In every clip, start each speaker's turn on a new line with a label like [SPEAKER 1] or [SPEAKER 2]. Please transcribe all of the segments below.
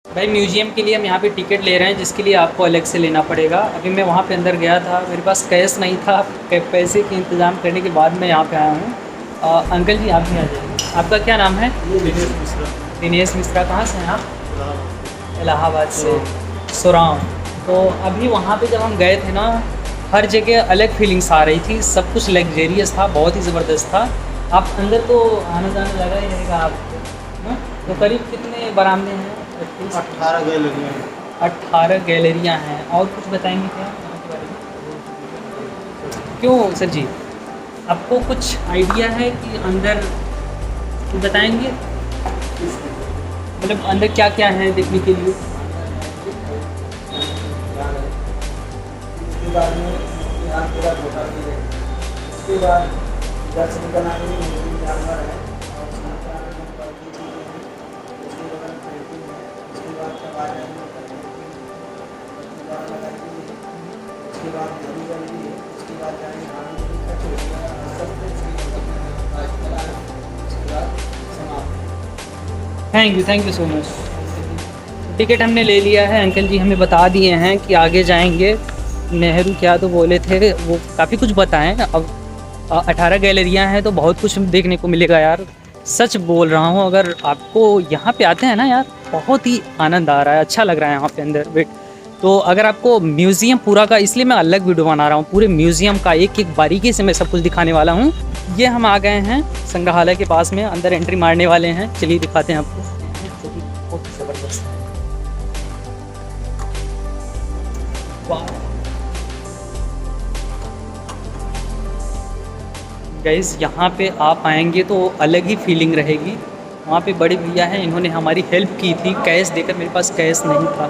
[SPEAKER 1] भाई म्यूज़ियम के लिए हम यहाँ पे टिकट ले रहे हैं, जिसके लिए आपको अलग से लेना पड़ेगा। अभी मैं वहाँ पे अंदर गया था, मेरे पास कैश नहीं था। पैसे के इंतज़ाम करने के बाद मैं यहाँ पे आया हूँ। अंकल जी आप भी आ जाइए। आपका क्या नाम है?
[SPEAKER 2] दिनेश मिश्रा।
[SPEAKER 1] दिनेश मिश्रा। कहाँ से हैं आप?
[SPEAKER 2] इलाहाबाद।
[SPEAKER 1] इलाहाबाद से। सुराम। तो अभी वहाँ पे जब हम गए थे ना, हर जगह अलग फीलिंग्स आ रही थी, सब कुछ लग्जेरियस था, बहुत ही ज़बरदस्त था। आप अंदर तो आना जाना लगा ही रहेगा आपको, है ना? तो करीब कितने बरामदे हैं?
[SPEAKER 2] 18 गैलरियाँ हैं।
[SPEAKER 1] 18 गैलरियाँ हैं। और कुछ बताएंगे क्या यहाँ के बारे में? क्यों सर जी, आपको कुछ आइडिया है कि अंदर कुछ बताएंगे, मतलब अंदर क्या क्या है देखने के लिए?
[SPEAKER 2] उसके बाद में यहाँ पूरा धोखा भी है। उसके बाद इधर से निकल आने में मूवी जानवर है और समाचार में बाकी चीज़ें हैं। उसके बगल पेंटिंग है। उसके बाद कबाड़ है, लगाती है। उसके बाद नदी गली है। उसके बाद जाएंगे हानि का चोटिया सब कुछ उसके बाद समाप्त।
[SPEAKER 1] Thank you so much. Ticket हमने ले लिया है, अंकल जी हमें बता दिए हैं कि आगे जाएंगे नेहरू क्या तो बोले थे, वो काफ़ी कुछ बताएं। अब 18 गैलरियाँ हैं तो बहुत कुछ देखने को मिलेगा यार। सच बोल रहा हूँ, अगर आपको यहाँ पे आते हैं ना यार, बहुत ही आनंद आ रहा है, अच्छा लग रहा है यहाँ पे अंदर वेट। तो अगर आपको म्यूज़ियम पूरा का, इसलिए मैं अलग वीडियो बना रहा हूँ, पूरे म्यूज़ियम का एक एक बारीकी से मैं सब कुछ दिखाने वाला हूँ। ये हम आ गए हैं संग्रहालय के पास में, अंदर एंट्री मारने वाले हैं। चलिए दिखाते हैं आपको, जो कि बहुत ज़बरदस्त है। वाह गाइस, यहाँ पे आप आएंगे तो अलग ही फीलिंग रहेगी। वहाँ पे बड़े भैया हैं, इन्होंने हमारी हेल्प की थी कैश देकर, मेरे पास कैश नहीं था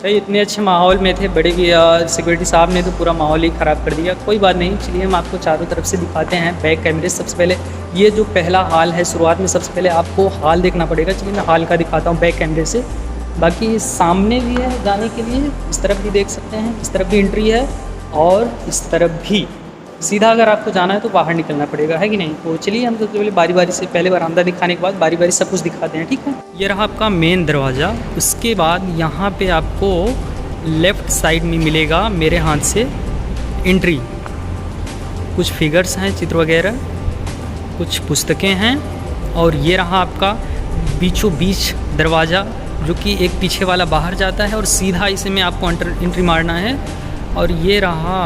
[SPEAKER 1] भाई। इतने अच्छे माहौल में थे बड़े भैया, सिक्योरिटी साहब ने तो पूरा माहौल ही ख़राब कर दिया। कोई बात नहीं, चलिए हम आपको चारों तरफ से दिखाते हैं बैक कैमरे। सबसे पहले ये जो पहला हॉल है, शुरुआत में सबसे पहले आपको हॉल देखना पड़ेगा। चलिए मैं हॉल का दिखाता हूँ बैक कैमरे से। बाकी सामने भी है जाने के लिए, इस तरफ भी देख सकते हैं, इस तरफ भी एंट्री है और इस तरफ भी। सीधा अगर आपको जाना है तो बाहर निकलना पड़ेगा, है कि नहीं? तो चलिए हम सबसे पहले बारी बारी से, पहले बरामदा दिखाने के बाद बारी बारी सब कुछ दिखाते हैं, ठीक है? ये रहा आपका मेन दरवाज़ा। उसके बाद यहाँ पे आपको लेफ़्ट साइड में मिलेगा मेरे हाथ से एंट्री। कुछ फिगर्स हैं, चित्र वगैरह, कुछ पुस्तकें हैं। और ये रहा आपका बीचों बीच दरवाज़ा, जो कि एक पीछे वाला बाहर जाता है और सीधा इसे में आपको एंट्री मारना है। और ये रहा,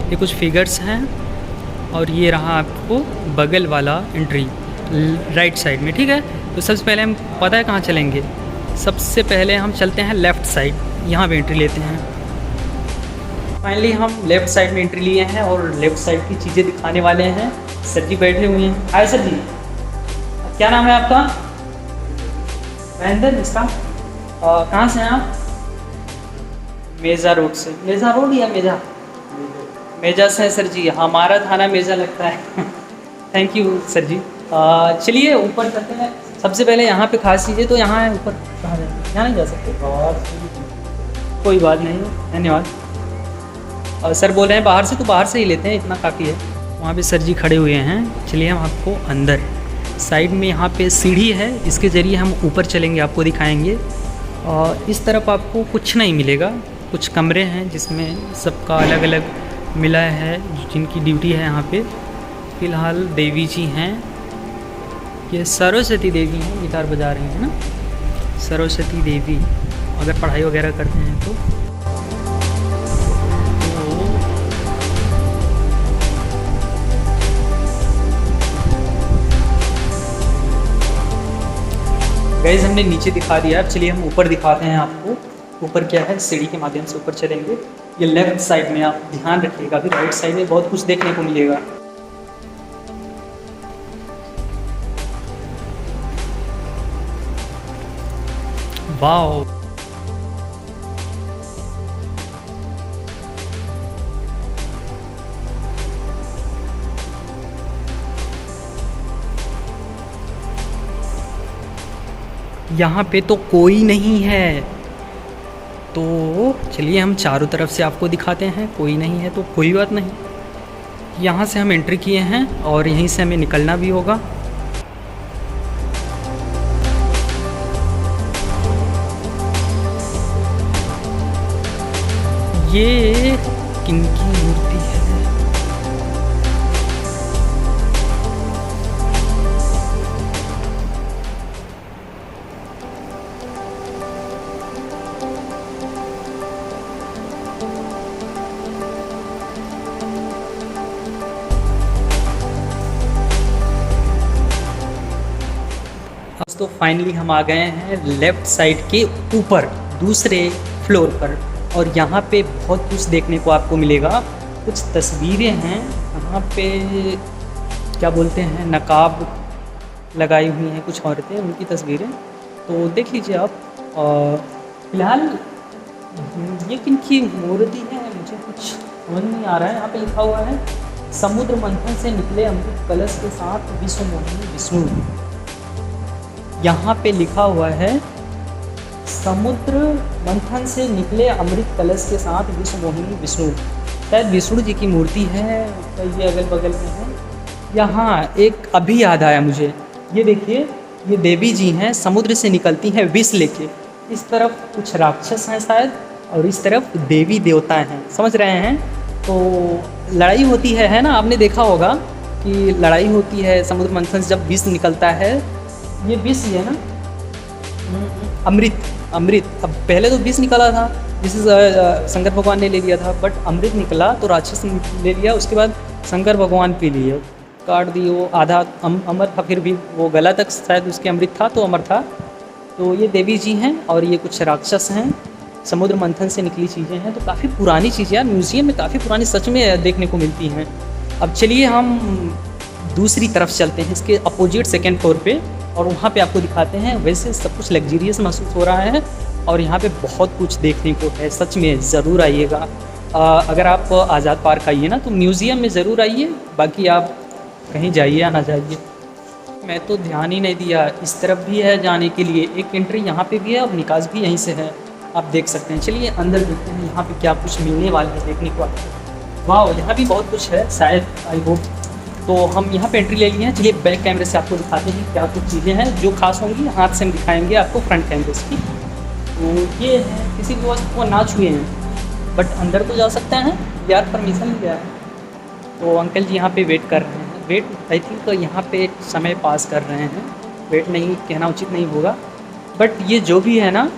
[SPEAKER 1] ये कुछ फिगर्स हैं और ये रहा आपको बगल वाला एंट्री राइट साइड में, ठीक है? तो सबसे पहले हम, पता है कहाँ चलेंगे? सबसे पहले हम चलते हैं लेफ़्ट साइड, यहाँ पे एंट्री लेते हैं। फाइनली हम लेफ़्ट साइड में एंट्री लिए हैं और लेफ़्ट साइड की चीज़ें दिखाने वाले हैं। सर जी बैठे हुए हैं। हाय सर जी, क्या नाम है आपका? महेंद्र मिश्रा। कहाँ से हैं आप? मेजा रोड से। मेजा रोड या मेजा? मेजा से सर जी, हमारा थाना मेजा लगता है। थैंक यू सर जी। चलिए ऊपर चलते हैं। सबसे पहले यहाँ पे खास चीज़ें तो यहाँ है, ऊपर कहाँ जाते हैं? यहाँ नहीं जा सकते? कोई बात नहीं, धन्यवाद। सर बोल रहे हैं बाहर से, तो बाहर से ही लेते हैं, इतना काफ़ी है। वहाँ पे सर जी खड़े हुए हैं। चलिए हम आपको अंदर साइड में, यहाँ पे सीढ़ी है, इसके ज़रिए हम ऊपर चलेंगे, आपको दिखाएंगे। और इस तरफ आपको कुछ नहीं मिलेगा, कुछ कमरे हैं जिसमें सबका अलग अलग मिला है, जिनकी ड्यूटी है यहाँ पे। फ़िलहाल देवी जी हैं, ये सरस्वती देवी हैं, गिटार बजा रही हैं ना, सरस्वती देवी। अगर पढ़ाई वगैरह करते हैं तो गाइस हमने नीचे दिखा दिया। अब चलिए हम ऊपर दिखाते हैं आपको। ऊपर क्या है, सीढ़ी के माध्यम से ऊपर चलेंगे। ये लेफ़्ट साइड में, आप ध्यान रखिएगा, अभी राइट साइड में बहुत कुछ देखने को मिलेगा। वाओ, यहाँ पे तो कोई नहीं है। तो चलिए हम चारों तरफ से आपको दिखाते हैं। कोई नहीं है तो कोई बात नहीं, यहाँ से हम एंट्री किए हैं और यहीं से हमें निकलना भी होगा। ये किनकी मूर्ति है? अब तो फाइनली हम आ गए हैं लेफ़्ट साइड के ऊपर दूसरे फ्लोर पर, और यहाँ पे बहुत कुछ देखने को आपको मिलेगा। कुछ तस्वीरें हैं यहाँ पे, क्या बोलते हैं, नकाब लगाई हुई हैं कुछ औरतें, उनकी तस्वीरें तो देख लीजिए आप। फ़िलहाल ये किनकी मूर्ति है मुझे कुछ समझ नहीं आ रहा है। यहाँ पे लिखा हुआ है समुद्र मंथन से निकले अमृत कलश के साथ विश्व मोहिनी विष्णु। यहाँ पे लिखा हुआ है समुद्र मंथन से निकले अमृत कलश के साथ विश्व मोहिनी विष्णु। शायद विष्णु जी की मूर्ति है, तो ये अगल बगल में है। यहाँ एक अभी याद आया मुझे, ये देखिए, ये देवी जी हैं, समुद्र से निकलती हैं विष लेके। इस तरफ कुछ राक्षस हैं शायद, और इस तरफ देवी देवता हैं, समझ रहे हैं। तो लड़ाई होती है ना, आपने देखा होगा कि लड़ाई होती है समुद्र मंथन से जब विष निकलता है। ये विष ही है ना, अमृत। अब पहले तो विष निकला था, जिसे शंकर भगवान ने ले लिया था, बट अमृत निकला तो राक्षस ले लिया, उसके बाद शंकर भगवान पी लिए, काट दिए। वो आधा अमर था, फिर भी वो गला तक शायद उसके अमृत था तो अमर था। तो ये देवी जी हैं और ये कुछ राक्षस हैं, समुद्र मंथन से निकली चीज़ें हैं। तो काफ़ी पुरानी चीज़ें यार, म्यूज़ियम में काफ़ी पुरानी सच में देखने को मिलती हैं। अब चलिए हम दूसरी तरफ चलते हैं, इसके अपोजिट सेकेंड फ्लोर पे, और वहाँ पे आपको दिखाते हैं। वैसे सब कुछ लग्जरियस महसूस हो रहा है और यहाँ पे बहुत कुछ देखने को है, सच में ज़रूर आइएगा। अगर आप आज़ाद पार्क आइए ना तो म्यूज़ियम में ज़रूर आइए, बाकी आप कहीं जाइए या ना जाइए। मैं तो ध्यान ही नहीं दिया, इस तरफ भी है जाने के लिए, एक एंट्री यहाँ पे भी है और निकास भी यहीं से है, आप देख सकते हैं। चलिए अंदर देखते हैं यहाँ पे क्या कुछ मिलने वाला है देखने को आपको। वाह, यहाँ भी बहुत कुछ है शायद, आई होप। तो हम यहाँ पे एंट्री ले लिए हैं। चलिए बैक कैमरे से आपको दिखाते हैं क्या कुछ चीज़ें हैं जो खास होंगी, हाथ से हम दिखाएंगे आपको फ्रंट कैमरे से। तो ये है, किसी भी वस्तु को ना छुए हैं, बट अंदर तो जा सकते हैं यार, परमिशन लिया है। तो अंकल जी यहाँ पे वेट कर रहे हैं, वेट आई थिंक तो यहाँ पे समय पास कर रहे हैं, वेट नहीं कहना उचित नहीं होगा। बट ये जो भी है ना,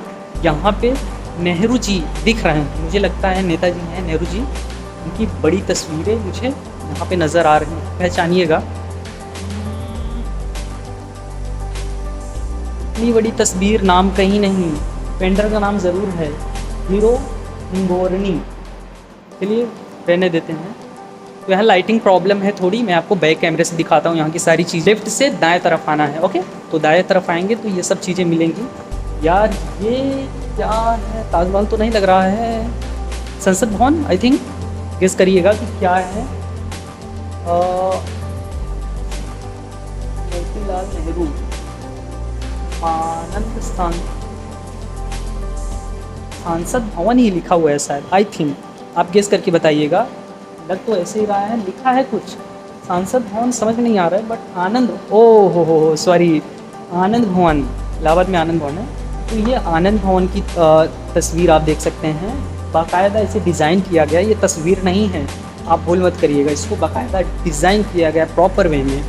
[SPEAKER 1] यहाँ पे नेहरू जी दिख रहे हैं, मुझे लगता है नेताजी हैं नेहरू जी, उनकी बड़ी तस्वीरें मुझे यहाँ पे नज़र आ रही हैं, पहचानिएगा। इतनी बड़ी तस्वीर, नाम कहीं नहीं, पेंटर का नाम ज़रूर है, हीरो हिंगोरनी। चलिए रहने देते हैं। तो यहाँ लाइटिंग प्रॉब्लम है थोड़ी, मैं आपको बैक कैमरे से दिखाता हूँ यहाँ की सारी चीज़। लेफ्ट से दाएं तरफ आना है, ओके। तो दाएं तरफ आएंगे तो ये सब चीज़ें मिलेंगी। यार ये क्या है, ताजमहल तो नहीं लग रहा है, संसद भवन आई थिंक, गेस करिएगा कि क्या है। मोतीलाल नेहरू आनंद सांसद भवन ही लिखा हुआ है शायद, आई थिंक, आप गेस करके बताइएगा। लग तो ऐसे ही रहा है, लिखा है कुछ सांसद भवन, समझ नहीं आ रहा है, बट आनंद, ओ हो सॉरी, आनंद भवन, इलाहाबाद में आनंद भवन है। तो ये आनंद भवन की तस्वीर आप देख सकते हैं, बाकायदा इसे डिज़ाइन किया गया, ये तस्वीर नहीं है, आप भूल मत करिएगा, इसको बाकायदा डिज़ाइन किया गया प्रॉपर वे में।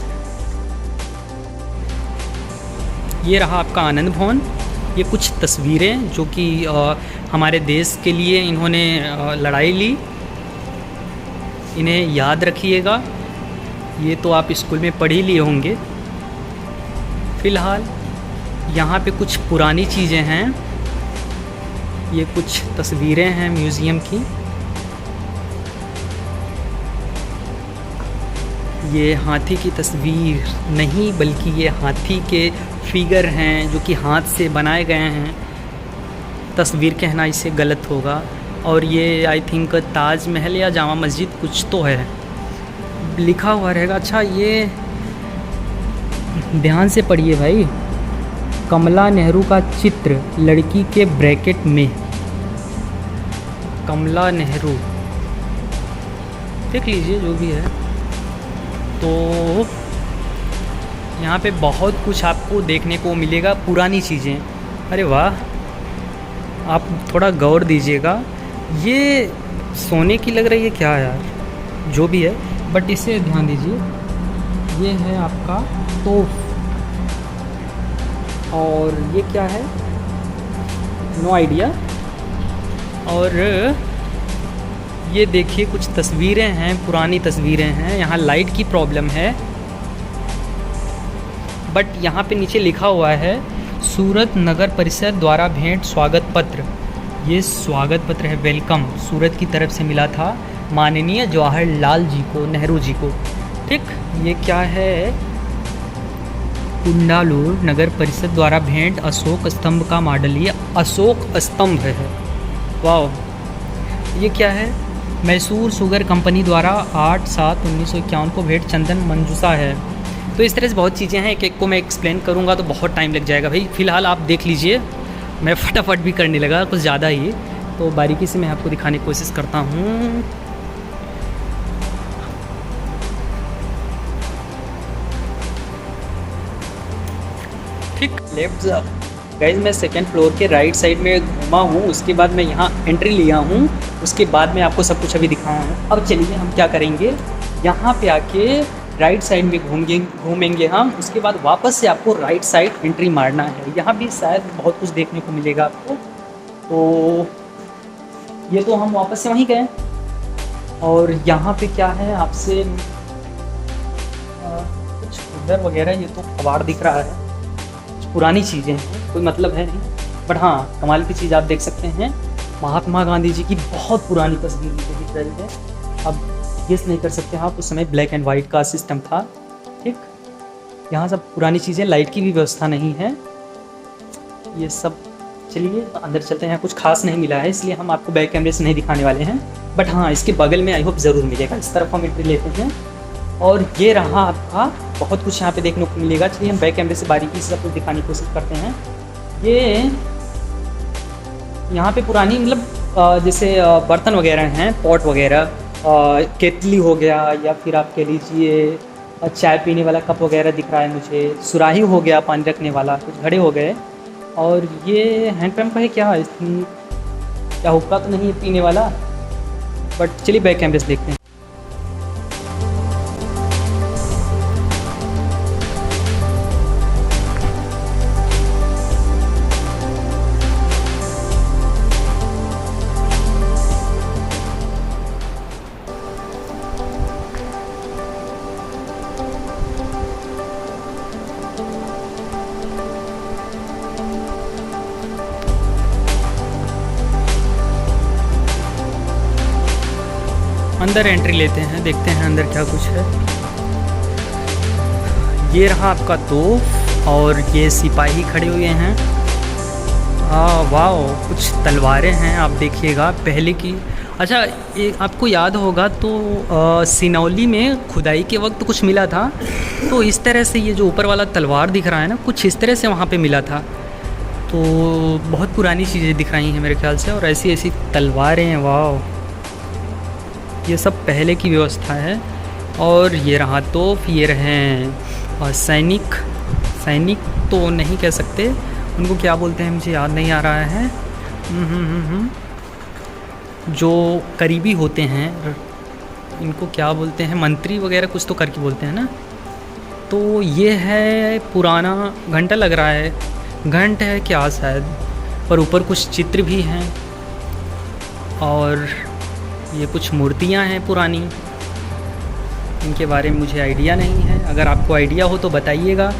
[SPEAKER 1] ये रहा आपका आनंद भवन। ये कुछ तस्वीरें जो कि हमारे देश के लिए इन्होंने लड़ाई ली, इन्हें याद रखिएगा। ये तो आप स्कूल में पढ़ ही लिए होंगे। फ़िलहाल यहाँ पे कुछ पुरानी चीज़ें हैं, ये कुछ तस्वीरें हैं म्यूज़ियम की। ये हाथी की तस्वीर नहीं, बल्कि ये हाथी के फिगर हैं जो कि हाथ से बनाए गए हैं। तस्वीर कहना इसे गलत होगा। और ये आई थिंक ताजमहल या जामा मस्जिद कुछ तो है, लिखा हुआ रहेगा। अच्छा, ये ध्यान से पढ़िए भाई, कमला नेहरू का चित्र लड़की के ब्रैकेट में, कमला नेहरू, देख लीजिए जो भी है। तो यहाँ पे बहुत कुछ आपको देखने को मिलेगा, पुरानी चीज़ें। अरे वाह, आप थोड़ा गौर दीजिएगा। ये सोने की लग रही है क्या यार, जो भी है, बट इसे ध्यान दीजिए, ये है आपका तोफ। और ये क्या है, नो आइडिया। और ये देखिए कुछ तस्वीरें हैं, पुरानी तस्वीरें हैं। यहाँ लाइट की प्रॉब्लम है, बट यहाँ पे नीचे लिखा हुआ है सूरत नगर परिषद द्वारा भेंट स्वागत पत्र। ये स्वागत पत्र है, वेलकम, सूरत की तरफ से मिला था माननीय जवाहरलाल जी को, नेहरू जी को। ठीक, ये क्या है, कुंडालूर नगर परिषद द्वारा भेंट अशोक स्तंभ का मॉडल। ये अशोक स्तंभ है, वाह। ये क्या है, मैसूर शुगर कंपनी द्वारा 8/7/1951 को भेंट चंदन मंजूषा है। तो इस तरह से बहुत चीज़ें हैं, एक एक को मैं एक्सप्लेन करूँगा तो बहुत टाइम लग जाएगा भाई। फ़िलहाल आप देख लीजिए, मैं फटाफट भी करने लगा कुछ ज़्यादा ही, तो बारीकी से मैं आपको दिखाने की कोशिश करता हूँ। ठीक, लेफ्ट गाइज, मैं सेकेंड फ्लोर के राइट साइड में घूमा हूँ, उसके बाद मैं यहाँ एंट्री लिया हूँ, उसके बाद मैं आपको सब कुछ अभी दिखाया हूँ। अब चलिए हम क्या करेंगे, यहाँ पे आके राइट साइड में घूमेंगे हम, उसके बाद वापस से आपको राइट साइड एंट्री मारना है। यहाँ भी शायद बहुत कुछ देखने को मिलेगा आपको। तो ये तो हम वापस से वहीं गए, और यहाँ पे क्या है आपसे कुछ उधर वगैरह, ये तो कबाड़ दिख रहा है, पुरानी चीज़ें हैं, कोई मतलब है नहीं, बट हाँ कमाल की चीज़ आप देख सकते हैं, महात्मा गांधी जी की बहुत पुरानी तस्वीर दिख रही है। अब गेस नहीं कर सकते आप, उस समय ब्लैक एंड वाइट का सिस्टम था। ठीक, यहाँ सब पुरानी चीज़ें, लाइट की भी व्यवस्था नहीं है, ये सब। चलिए अंदर चलते हैं, कुछ खास नहीं मिला है इसलिए हम आपको बैक कैमरे से नहीं दिखाने वाले हैं, बट हाँ इसके बगल में आई होप ज़रूर मिलेगा। इस तरफ हम एंट्री लेते हैं, और ये रहा आपका, बहुत कुछ यहाँ पे देखने को मिलेगा। चलिए हम बैक कैमरे से बारीकी से सब कुछ दिखाने की कोशिश करते हैं। ये यहाँ पे पुरानी मतलब जैसे बर्तन वगैरह हैं, पॉट वगैरह, केतली हो गया, या फिर आप कह लीजिए चाय पीने वाला कप वगैरह दिख रहा है मुझे, सुराही हो गया पानी रखने वाला, कुछ घड़े हो गए, और ये हैंड पंप का है क्या, क्या हुक्का तो नहीं है पीने वाला, बट चलिए बैक कैमरे से देखते हैं। अंदर एंट्री लेते हैं, देखते हैं अंदर क्या कुछ है। ये रहा आपका तोफ, और ये सिपाही खड़े हुए हैं। वाह, कुछ तलवारें हैं, आप देखिएगा पहले की। अच्छा, ये आपको याद होगा तो सिनौली में खुदाई के वक्त कुछ मिला था, तो इस तरह से ये जो ऊपर वाला तलवार दिख रहा है ना, कुछ इस तरह से वहाँ पे मिला था। तो बहुत पुरानी चीज़ें दिख रही हैं मेरे ख्याल से, और ऐसी ऐसी तलवारें हैं, वाह, ये सब पहले की व्यवस्था है। और ये रहा तोप, ये रहे सैनिक तो नहीं कह सकते, उनको क्या बोलते हैं मुझे याद नहीं आ रहा है, जो करीबी होते हैं, इनको क्या बोलते हैं, मंत्री वगैरह कुछ तो करके बोलते हैं ना। तो ये है पुराना घंटा लग रहा है, घंट है क्या शायद, पर ऊपर कुछ चित्र भी हैं, और ये कुछ मूर्तियां हैं पुरानी, इनके बारे में मुझे आइडिया नहीं है, अगर आपको आइडिया हो तो बताइएगा,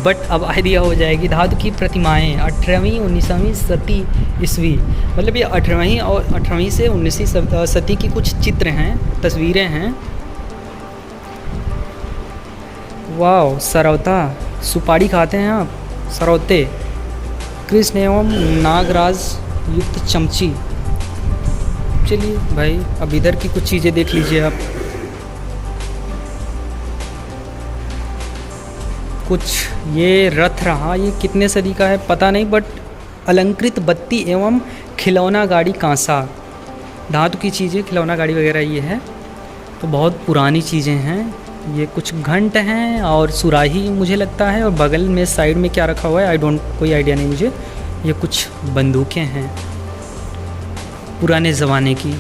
[SPEAKER 1] बट अब आइडिया हो जाएगी। धातु की प्रतिमाएं 18वीं 19वीं सदी ईस्वी, मतलब ये 18वीं और 18वीं से 19वीं सदी की कुछ चित्र हैं, तस्वीरें हैं। वाह, सरौता, सुपारी खाते हैं आप, सरौते, कृष्ण एवं नागराज युक्त चमची। चलिए भाई, अब इधर की कुछ चीज़ें देख लीजिए आप। कुछ ये रथ रहा, ये कितने सदी का है पता नहीं, बट अलंकृत बत्ती एवं खिलौना गाड़ी कांसा, धातु की चीज़ें, खिलौना गाड़ी वगैरह ये है, तो बहुत पुरानी चीज़ें हैं। ये कुछ घंट हैं और सुराही मुझे लगता है, और बगल में साइड में क्या रखा हुआ है कोई आइडिया नहीं मुझे। ये कुछ बंदूकें हैं पुराने ज़माने की,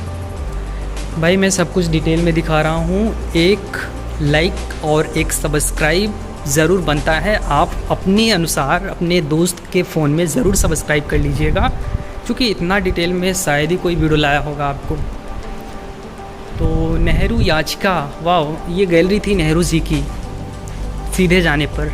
[SPEAKER 1] भाई मैं सब कुछ डिटेल में दिखा रहा हूँ, एक लाइक और एक सब्सक्राइब ज़रूर बनता है। आप अपने अनुसार अपने दोस्त के फ़ोन में ज़रूर सब्सक्राइब कर लीजिएगा, क्योंकि इतना डिटेल में शायद ही कोई वीडियो लाया होगा आपको। तो नेहरू याचिका, वाह, ये गैलरी थी नेहरू जी की सीधे जाने पर।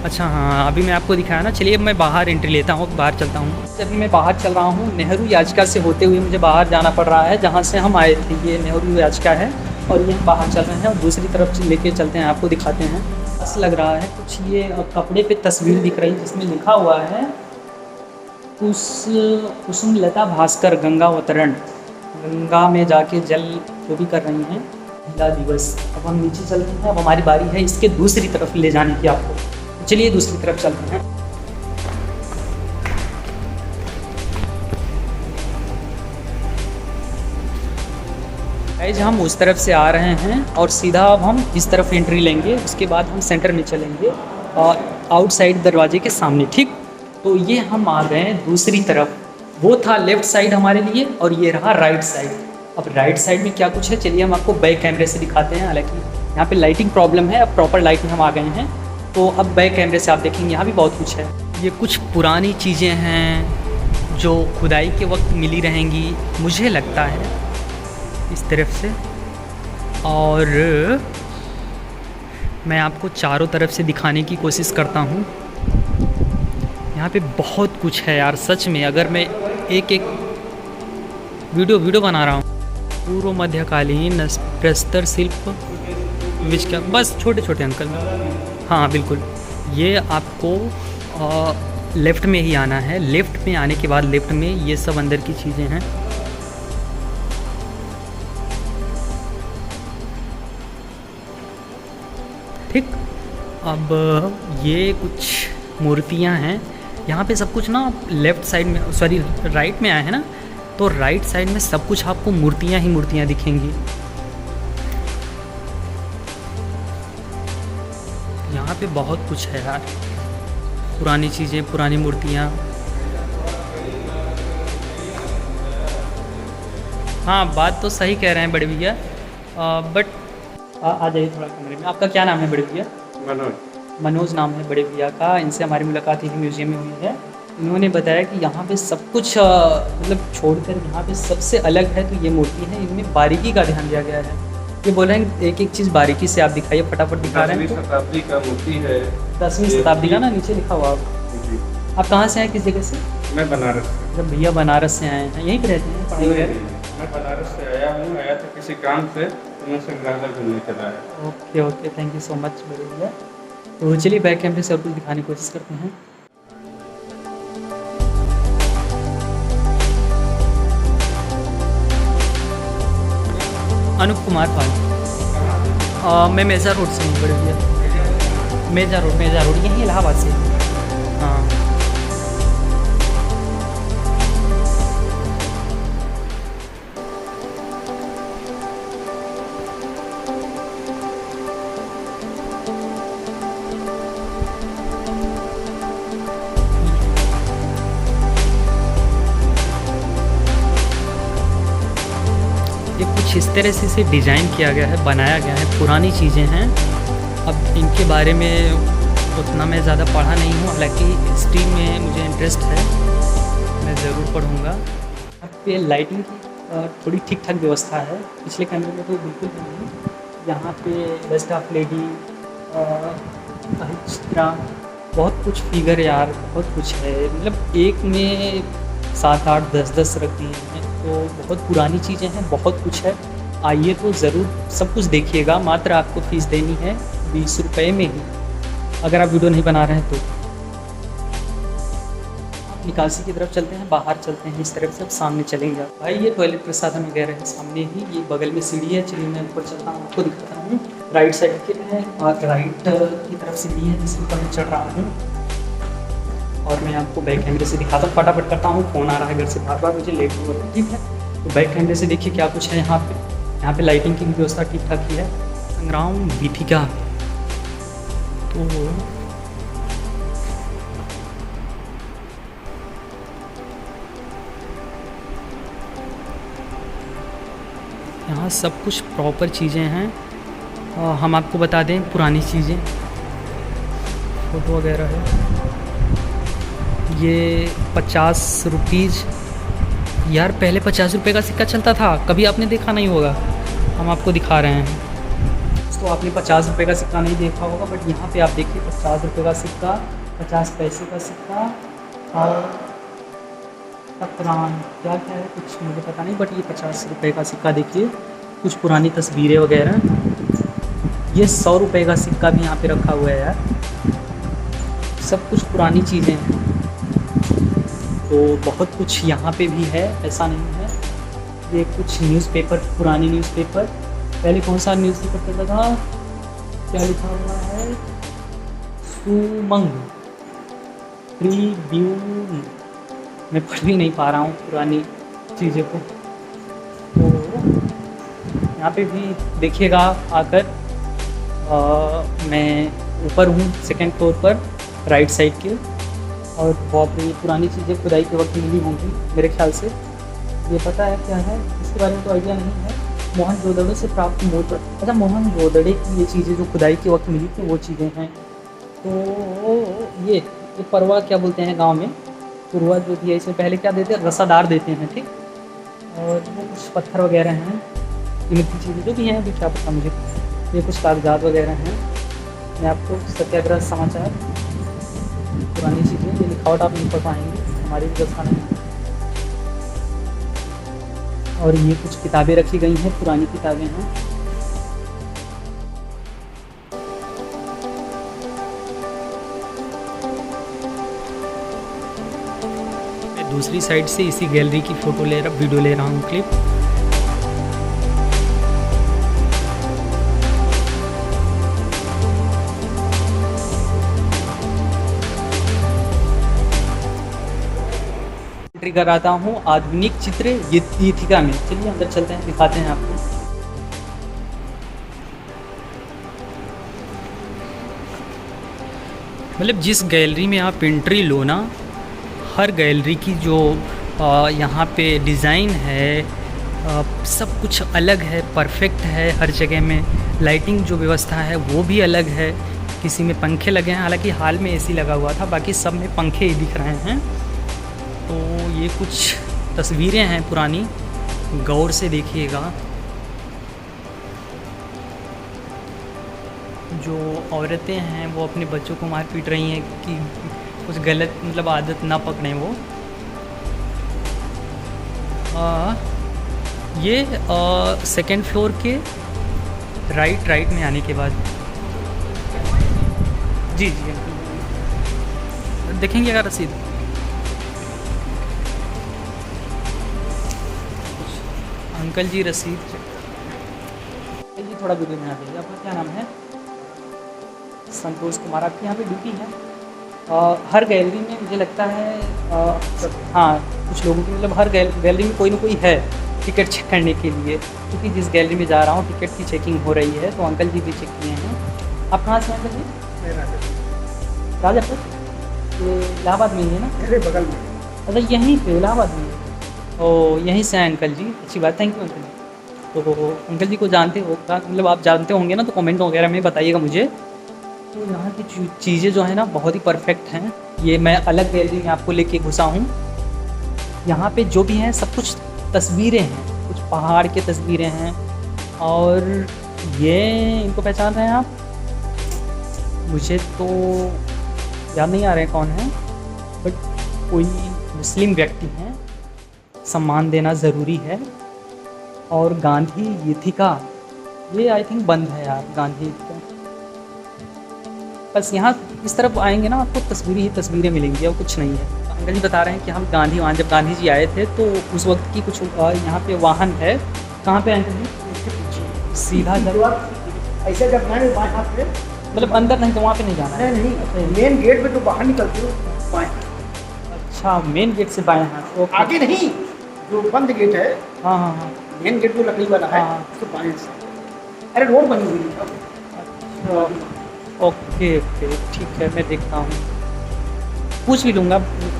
[SPEAKER 1] अच्छा हाँ, अभी मैं आपको दिखाया ना, चलिए अब मैं बाहर एंट्री लेता हूँ, बाहर चलता हूँ। अभी मैं बाहर चल रहा हूँ, नेहरू याचिका से होते हुए मुझे बाहर जाना पड़ रहा है, जहाँ से हम आए थे। ये नेहरू याचिका है और ये हम बाहर चल रहे हैं और दूसरी तरफ से लेके चलते हैं, आपको दिखाते हैं। ऐसा लग रहा है कुछ, ये कपड़े पे तस्वीर दिख रही है जिसमें लिखा हुआ है कुसुम लता भास्कर गंगा अवतरण, गंगा में जाके जल जो भी कर रही हैं, महिला दिवस। अब हम नीचे चल रहे हैं, अब हमारी बारी है इसके दूसरी तरफ ले जाने की आपको। चलिए दूसरी तरफ चलते हैं। गाइस हम उस तरफ से आ रहे हैं और सीधा अब हम इस तरफ एंट्री लेंगे, उसके बाद हम सेंटर में चलेंगे और आउटसाइड दरवाजे के सामने, ठीक। तो ये हम आ गए हैं दूसरी तरफ, वो था लेफ़्ट साइड हमारे लिए और ये रहा राइट साइड। अब राइट साइड में क्या कुछ है, चलिए हम आपको बैक कैमरे से दिखाते हैं। हालांकि यहाँ पे लाइटिंग प्रॉब्लम है, अब प्रॉपर लाइट में हम आ गए हैं, तो अब बैक कैमरे से आप देखेंगे यहाँ भी बहुत कुछ है। ये कुछ पुरानी चीज़ें हैं जो खुदाई के वक्त मिली रहेंगी, मुझे लगता है, इस तरफ से। और मैं आपको चारों तरफ से दिखाने की कोशिश करता हूँ। यहाँ पे बहुत कुछ है यार, सच में। अगर मैं एक एक वीडियो बना रहा हूँ, पूर्व मध्यकालीन प्रस्तर शिल्प क्या, बस छोटे छोटे अंकल। हाँ बिल्कुल, ये आपको लेफ़्ट में ही आना है। लेफ़्ट में आने के बाद लेफ़्ट में ये सब अंदर की चीज़ें हैं। ठीक, अब ये कुछ मूर्तियाँ हैं यहाँ पे। सब कुछ ना लेफ़्ट साइड में, सॉरी राइट में आए हैं ना, तो राइट साइड में सब कुछ आपको मूर्तियाँ ही मूर्तियाँ दिखेंगी। यहाँ पे बहुत कुछ है यार, पुरानी चीज़ें, पुरानी मूर्तियाँ। हाँ बात तो सही कह रहे हैं बड़े भैया, बट आ जाइए थोड़ा कमरे में। आपका क्या नाम है बड़े भैया? मनोज नाम है बड़े भैया का। इनसे हमारी मुलाकात ही म्यूज़ियम में हुई है। इन्होंने बताया कि यहाँ पे सब कुछ मतलब छोड़कर यहाँ पे सबसे अलग है तो ये मूर्ति है, इनमें बारीकी का ध्यान दिया गया है। ये बोल रहे हैं एक एक चीज़ बारीकी से आप दिखाइए, फटाफट दिखा रहे हैं।
[SPEAKER 3] 10वीं शताब्दी का मूर्ति है।
[SPEAKER 2] 10वीं शताब्दी का ना, नीचे लिखा हुआ। आप कहाँ से आए, किस जगह से?
[SPEAKER 3] मैं बनारस से।
[SPEAKER 2] जब भैया बनारस से आए हैं, यहीं पे रहते हैं, पढ़ाई वगैरह?
[SPEAKER 3] मैं बनारस से आया था किसी काम से, तो मैं संग्रहालय घूमने चला आया।
[SPEAKER 2] Okay, thank you so much बड़े भैया। तो चलिए बैक कैमरे से और कुछ दिखाने की कोशिश करते हैं। अनूप कुमार पाल। मैं मेजा रोड से हूँ बड़े भैया। मेजा रोड यहीं इलाहाबाद से। हाँ कुछ इस तरह से इसे डिज़ाइन किया गया है, बनाया गया है। पुरानी चीज़ें हैं, अब इनके बारे में उतना मैं ज़्यादा पढ़ा नहीं हूँ, हालांकि हिस्ट्री में मुझे इंटरेस्ट है, मैं ज़रूर पढ़ूँगा। यहाँ पे लाइटिंग की थोड़ी ठीक ठाक व्यवस्था है, पिछले कैमरे में तो बिल्कुल नहीं। यहाँ पे बेस्ट ऑफ लेडी, चित्रा, बहुत कुछ फिगर यार, बहुत कुछ है। मतलब एक में 7, 8, 10 रख दिए हैं, तो बहुत पुरानी चीज़ें हैं, बहुत कुछ है। आइए तो ज़रूर सब कुछ देखिएगा। मात्र आपको फ़ीस देनी है 20 रुपये में ही, अगर आप वीडियो नहीं बना रहे हैं तो। आप निकासी की तरफ चलते हैं, बाहर चलते हैं इस तरफ से, अब सामने चलेंगे आप। भाई ये टॉयलेट प्रसाधन वगैरह है सामने ही, ये बगल में सीढ़ी है। चलिए मैं ऊपर चलता हूँ, आपको दिखाता हूँ। राइट साइड के है और राइट की तरफ सीढ़ी है जिसके ऊपर मैं चढ़ रहा हूँ, और मैं आपको बैक कैमरे से दिखाता हूँ। फटाफट करता हूँ, फ़ोन आ रहा है घर से, बार मुझे लेट हो रहा है, ठीक है। तो बैक कैमरे से देखिए क्या कुछ है यहाँ पे। यहाँ पे लाइटिंग की व्यवस्था ठीक ठाक ही है। संग्राम वीथिका, तो
[SPEAKER 1] यहाँ सब कुछ प्रॉपर चीज़ें हैं। हम आपको बता दें पुरानी चीज़ें, फ़ोटो वगैरह है। ये 50 रुपीज़, यार पहले 50 रुपये का सिक्का चलता था, कभी आपने देखा नहीं होगा, हम आपको दिखा रहे हैं। तो आपने 50 रुपये का सिक्का नहीं देखा होगा, बट यहाँ पे आप देखिए 50 रुपये का सिक्का, 50 पैसे का सिक्का और तकरान क्या क्या है कुछ मुझे पता नहीं, बट ये 50 रुपये का सिक्का देखिए, कुछ पुरानी तस्वीरें वगैरह। ये 100 रुपये का सिक्का भी यहाँ पे रखा हुआ है यार, सब कुछ पुरानी चीज़ें हैं। तो बहुत कुछ यहाँ पे भी है, ऐसा नहीं है। ये कुछ न्यूज़पेपर, पुरानी न्यूज़पेपर, पहले कौन सा न्यूज़पेपर चलता था, क्या लिखा हुआ है, सुमंग ट्रिब्यून, मैं पढ़ भी नहीं पा रहा हूँ पुरानी चीज़ों को। तो यहाँ पे भी देखिएगा आकर, मैं ऊपर हूँ सेकंड फ्लोर पर राइट साइड के, और बहुत ही पुरानी चीज़ें खुदाई के वक्त मिली होंगी मेरे ख्याल से। ये पता है क्या है, इसके बारे में तो आइडिया नहीं है। मोहनजोदड़ो से प्राप्त मोटर, अच्छा मोहनजोदड़ो की ये चीज़ें जो खुदाई के वक्त मिली थी वो चीज़ें हैं। तो ये परवा क्या बोलते हैं गांव में, पुरवा जो दिया, इसमें पहले क्या देते हैं, रसादार देते हैं, ठीक। और वो कुछ पत्थर वगैरह हैं, कीमती चीज़ें जो भी हैं, अभी क्या पता मुझे। ये कुछ कागजात वगैरह हैं। मैं आपको सत्याग्रह समाचार, पुरानी चीज़ें, ये लिखावट आप नहीं पढ़ पाएंगे, हमारी व्यवस्था नहीं है। और ये कुछ किताबें रखी गई हैं, पुरानी किताबें हैं। मैं दूसरी साइड से इसी गैलरी की वीडियो ले रहा हूँ, क्लिप। कराता हूँ आधुनिक चित्र यिथिका में। चलिए अंदर चलते हैं, दिखाते हैं आपको। मतलब जिस गैलरी में आप एंट्री लो ना, हर गैलरी की जो यहाँ पे डिज़ाइन है, सब कुछ अलग है, परफेक्ट है। हर जगह में लाइटिंग जो व्यवस्था है वो भी अलग है। किसी में पंखे लगे हैं, हालांकि हाल में एसी लगा हुआ था, बाकी सब में पंखे ही दिख रहे हैं। तो ये कुछ तस्वीरें हैं पुरानी, गौर से देखिएगा। जो औरतें हैं वो अपने बच्चों को मार पीट रही हैं कि कुछ गलत मतलब आदत ना पकड़ें वो। ये सेकंड फ्लोर के राइट में आने के बाद जी देखेंगे अगर रसीद। अंकल जी रसीद जी, थोड़ा वीडियो में आ जाइए। आपका क्या नाम है? संतोष कुमार। आपकी यहाँ पे ड्यूटी है? हर गैलरी में मुझे लगता है हाँ, कुछ लोगों की मतलब हर गैलरी में कोई ना कोई है टिकट चेक करने के लिए, क्योंकि जिस गैलरी में जा रहा हूँ टिकट की चेकिंग हो रही है। तो अंकल जी भी चेक किए हैं। आप कहाँ से हैं अंकल जी? राजापुर, ये इलाहाबाद में ही है ना?
[SPEAKER 2] मेरे बगल में।
[SPEAKER 1] अच्छा यहीं पे इलाहाबाद में? ओ यहीं से हैं अंकल जी, अच्छी बात, थैंक यू अंकल जी। तो अंकल जी को जानते हो, मतलब आप जानते होंगे ना, तो कमेंट वगैरह में बताइएगा मुझे। तो यहाँ की चीज़ें जो है ना बहुत ही परफेक्ट हैं। ये मैं अलग गैलरी में आपको लेके घुसा हूँ। यहाँ पे जो भी हैं सब कुछ तस्वीरें हैं, कुछ पहाड़ की तस्वीरें हैं। और ये इनको पहचान रहे हैं आप? मुझे तो याद नहीं आ रहे हैं कौन है, बट कोई मुस्लिम व्यक्ति हैं। सम्मान देना ज़रूरी है। और गांधी यिथिका, ये आई थिंक बंद है यार, गांधी यिथिका। बस यहाँ इस तरफ आएंगे ना आपको तस्वीरें ही तस्वीरें मिलेंगी और कुछ नहीं है। अंकल जी बता रहे हैं कि हम गांधी, वहाँ जब गांधी जी आए थे तो उस वक्त की कुछ यहाँ पे वाहन है। कहाँ पे अंकल जी? सीधा
[SPEAKER 2] ऐसे जब मैं बाएं हाथ पे,
[SPEAKER 1] मतलब अंदर नहीं तो वहाँ पे नहीं जाना है?
[SPEAKER 2] नहीं, मेन गेट पे तो बाहर निकलते हो बाएं।
[SPEAKER 1] अच्छा, मेन गेट से बाएं हाथ?
[SPEAKER 2] आगे नहीं, जो बंद गेट है।
[SPEAKER 1] हाँ हाँ हाँ,
[SPEAKER 2] मेन गेट जो लकड़ी वाला है,
[SPEAKER 1] हाँ।
[SPEAKER 2] उसको बाएं से। अरे रोड बनी हुई है।
[SPEAKER 1] ओके ओके, ठीक है, मैं देखता हूँ। पूछ भी लूँगा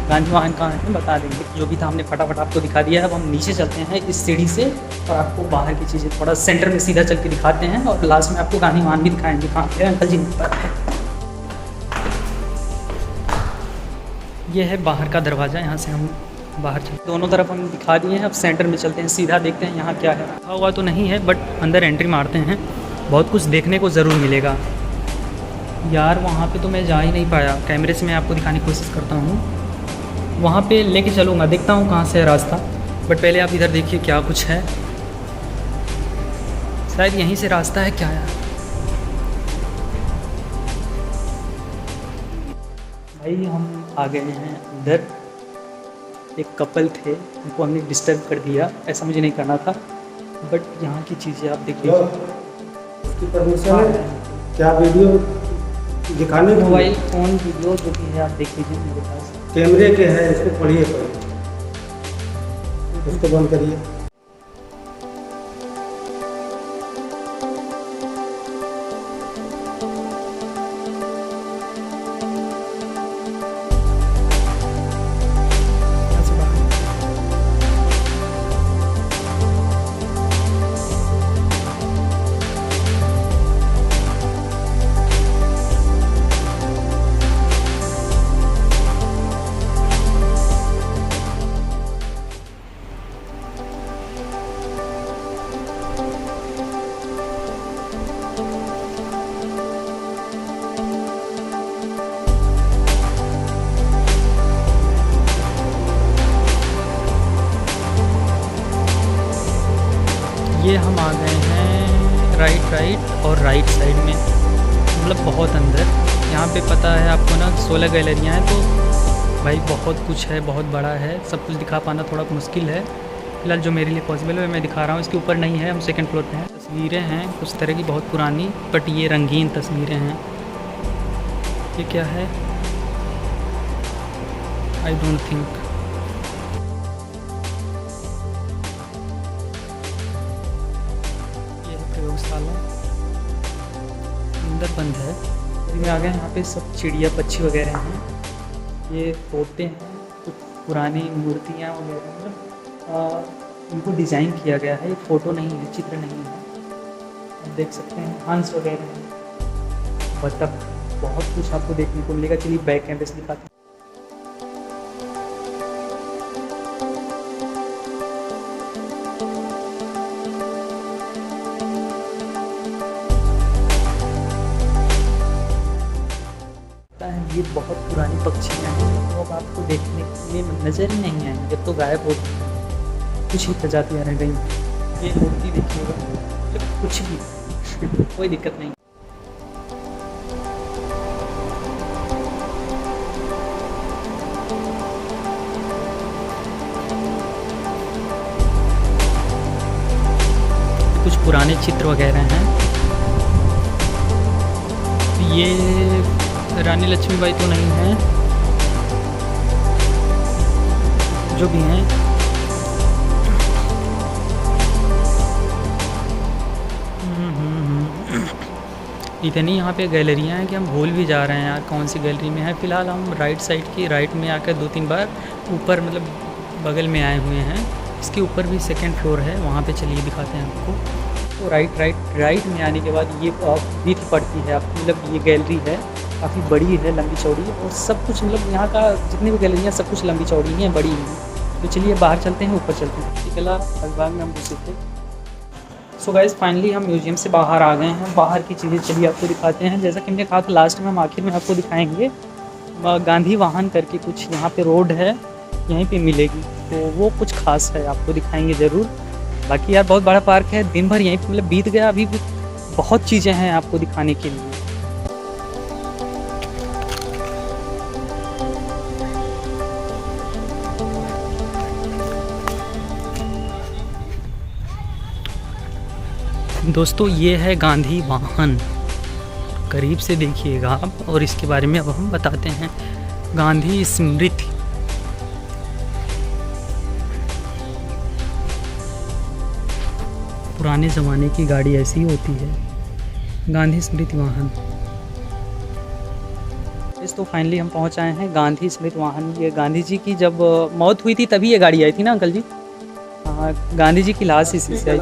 [SPEAKER 1] गांधी वाहन कहाँ है, बता देंगे। जो भी था हमने फटाफट आपको दिखा दिया है। अब हम नीचे चलते हैं इस सीढ़ी से और आपको बाहर की चीज़ें थोड़ा सेंटर में सीधा चल के दिखाते हैं और लास्ट में आपको गांधी वाहन भी दिखाएंगे। कहाँ पे अंकल जी पर है। ये है बाहर का दरवाज़ा, यहाँ से हम बाहर चलते, दोनों तरफ हम दिखा दिए हैं। अब सेंटर में चलते हैं, सीधा देखते हैं यहाँ क्या है। रखा हुआ तो नहीं है बट अंदर एंट्री मारते हैं, बहुत कुछ देखने को ज़रूर मिलेगा। यार वहाँ पे तो मैं जा ही नहीं पाया, कैमरे से मैं आपको दिखाने की कोशिश करता हूँ। वहाँ पे लेके चलूँगा, देखता हूँ कहाँ से है रास्ता। बट पहले आप इधर देखिए क्या कुछ है, शायद यहीं से रास्ता है क्या यार। भाई हम आ गए हैं अंदर। एक कपल थे, उनको हमने डिस्टर्ब कर दिया, ऐसा मुझे नहीं करना था। बट यहाँ की चीज़ें आप देखिए।
[SPEAKER 2] उसकी परमिशन है क्या वीडियो दिखाने की?
[SPEAKER 1] मोबाइल फ़ोन वीडियो जो भी है आप देख लीजिए, मेरे पास
[SPEAKER 2] कैमरे के है, इसको पढ़िए पहले, इसको बंद करिए।
[SPEAKER 1] ये हम आ गए हैं राइट और राइट साइड में, मतलब बहुत अंदर। यहाँ पे पता है आपको ना 16 गैलरियाँ हैं, तो भाई बहुत कुछ है, बहुत बड़ा है। सब कुछ दिखा पाना थोड़ा मुश्किल है। फिलहाल जो मेरे लिए पॉसिबल है मैं दिखा रहा हूँ। इसके ऊपर नहीं है, हम सेकंड फ्लोर पे हैं। तस्वीरें हैं कुछ तरह की बहुत पुरानी, बट ये रंगीन तस्वीरें हैं। ये क्या है आई डोंट थिंक। प्रयोगशाला अंदर बंद है। में आ गए, यहाँ पे सब चिड़िया पक्षी वगैरह हैं। ये तोते हैं, कुछ पुरानी मूर्तियाँ वगैरह, मतलब इनको डिज़ाइन किया गया है। ये फ़ोटो नहीं है, चित्र नहीं है, आप देख सकते हैं। हंस वगैरह हैं, बतख, बहुत कुछ आपको देखने को मिलेगा। चलिए बैक कैमरे से दिखाते हैं। ये बहुत पुरानी पक्षियाँ हैं, तो अब आपको देखने में नज़र ही नहीं आएंगे, जब तो गायब हो कुछ ही प्रजातियाँ रह गई। ये मूर्ति देखिएगा, मतलब कुछ भी कोई दिक्कत नहीं। कुछ पुराने चित्र वगैरह हैं। ये रानी लक्ष्मीबाई तो नहीं है, जो भी हैं। इतनी यहाँ पे गैलरियाँ हैं कि हम भूल भी जा रहे हैं यार कौन सी गैलरी में है। फ़िलहाल हम राइट साइड की राइट में आकर 2-3 बार ऊपर, मतलब बगल में आए हुए हैं। इसके ऊपर भी सेकंड फ्लोर है, वहाँ पे चलिए दिखाते हैं आपको। तो राइट में आने के बाद ये वीथ पड़ती है आपको, मतलब ये गैलरी है, काफ़ी बड़ी है, लंबी चौड़ी, और सब कुछ मतलब यहाँ का जितनी भी गैलरियाँ सब कुछ लंबी चौड़ी हैं, बड़ी हैं। तो चलिए बाहर चलते हैं, ऊपर चलते हैं। कला विभाग में हम घुसे थे। सो गाइस फाइनली हम म्यूजियम से बाहर आ गए हैं। बाहर की चीज़ें चलिए आपको दिखाते हैं। जैसा कि हमने कहा था लास्ट में, हम आखिर में आपको दिखाएंगे। गांधी वाहन करके कुछ यहाँ पे रोड है, यहीं पे मिलेगी, तो वो कुछ खास है, आपको दिखाएंगे ज़रूर। बाकी यार बहुत बड़ा पार्क है, दिन भर यहीं पे मतलब बीत गया। अभी भी बहुत चीज़ें हैं आपको दिखाने के लिए। दोस्तों ये है गांधी वाहन, करीब से देखिएगा आप, और इसके बारे में अब हम बताते हैं। गांधी स्मृति, पुराने ज़माने की गाड़ी ऐसी ही होती है, गांधी स्मृति वाहन। गाइस तो फाइनली हम पहुंच आए हैं गांधी स्मृति वाहन। ये गांधी जी की जब मौत हुई थी तभी ये गाड़ी आई थी ना अंकल जी? हाँ, गांधी जी की लाश इसी से आई।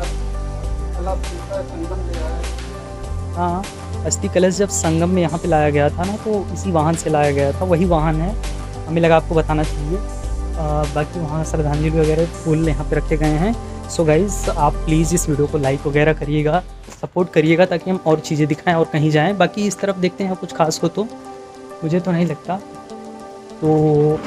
[SPEAKER 1] हाँ, अस्थि कलश जब संगम में यहाँ पे लाया गया था ना, तो इसी वाहन से लाया गया था, वही वाहन है। हमें लगा आपको बताना चाहिए। बाकी वहाँ श्रद्धांजलि वगैरह फूल यहाँ पे रखे गए हैं। सो गाइज़ आप प्लीज़ इस वीडियो को लाइक वगैरह करिएगा, सपोर्ट करिएगा, ताकि हम और चीज़ें दिखाएं और कहीं जाएं। बाकी इस तरफ देखते हैं कुछ खास हो तो, मुझे तो नहीं लगता। तो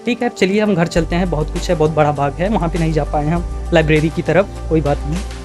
[SPEAKER 1] ठीक है, चलिए हम घर चलते हैं। बहुत कुछ है, बहुत बड़ा बाग है, वहाँ पे नहीं जा पाए हम, लाइब्रेरी की तरफ। कोई बात नहीं।